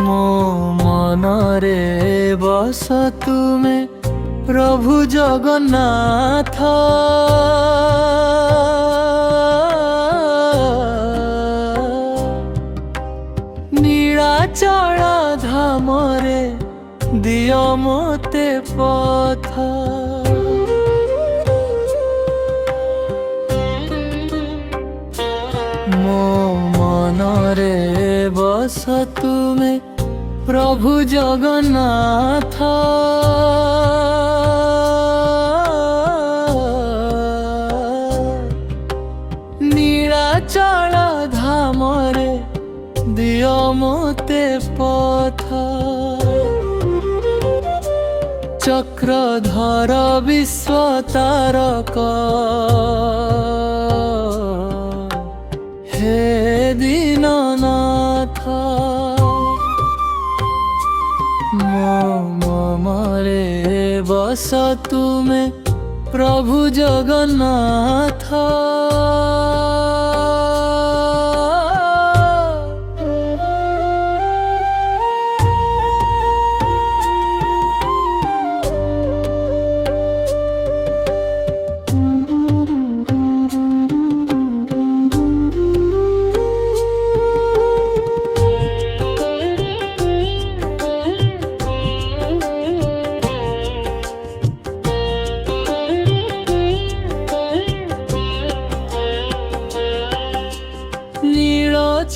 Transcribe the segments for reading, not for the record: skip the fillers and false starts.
ମୋ ମନରେ ବସ ତୁମେ ପ୍ରଭୁ ଜଗନ୍ନାଥ। ନୀଳାଚଳ ଧାମରେ ଦିଅ ମୋତେ ପଥ। ମୋ ମନରେ ବସ ତୁମେ ପ୍ରଭୁ ଜଗନ୍ନାଥ। ନୀଳାଚଳ ଧାମରେ ଦିଅ ମୋତେ ପଥ। ଚକ୍ରଧର ବିଶ୍ୱତାରକ ହେ ଦୀନନାଥ। ମୋ ମନରେ ବସ ତୁମେ ପ୍ରଭୁ ଜଗନ୍ନାଥ।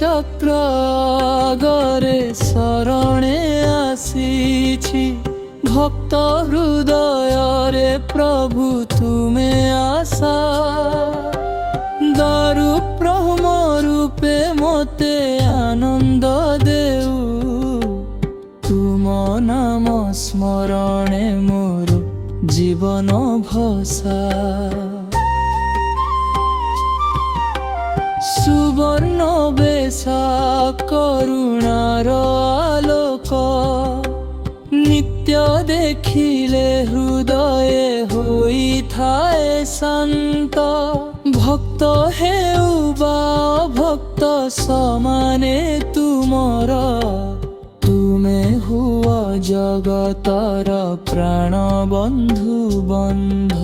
ଚକ୍ର ଆଗରେ ଶରଣେ ଆସିଛି, ଭକ୍ତ ହୃଦୟରେ ପ୍ରଭୁ ତୁମେ ଆଶା। ଦାରୁ ବ୍ରହ୍ମ ରୂପେ ମୋତେ ଆନନ୍ଦ ଦେଉ, ତୁମ ନାମ ସ୍ମରଣେ ମୋର ଜୀବନ ଭସା। ସୁବର୍ଣ୍ଣ ବେଶ କରୁଣାର ଆଲୋକ, ନିତ୍ୟ ଦେଖିଲେ ହୃଦୟ ହୋଇଥାଏ ଶାନ୍ତ। ଭକ୍ତ ହେଉ ବା ଭକ୍ତ ସମାନେ ତୁମର, ତୁମେ ହୁଅ ଜଗତର ପ୍ରାଣ ବନ୍ଧୁ ବନ୍ଧ।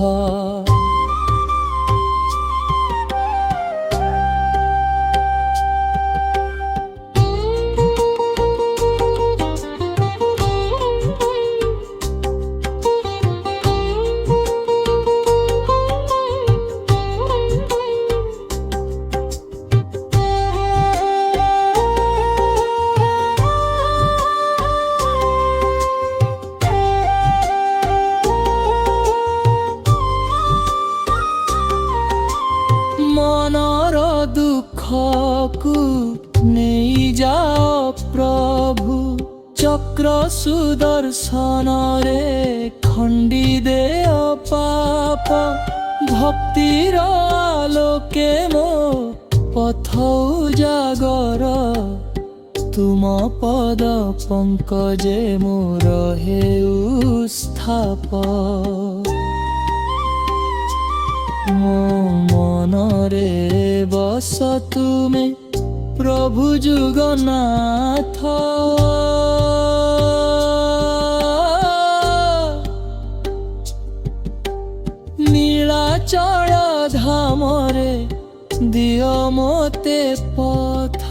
ମନର ଦୁଃଖକୁ ନେଇ ଯାଅ ପ୍ରଭୁ, ଚକ୍ର ସୁଦର୍ଶନରେ ଖଣ୍ଡି ଦେଅ ପାପ। ଭକ୍ତିର ଆଲୋକେ ମୋ ପଥ ଉଜାଗର, ତୁମ ପଦ ପଙ୍କଜେ ମୋର ହେଉ ସ୍ଥାପ। ମୋ ମନରେ ବସ ତୁମେ ପ୍ରଭୁ ଜଗନ୍ନାଥ। ନୀଳାଚଳ ଧାମରେ ଦିଅ ମୋତେ ପଥ।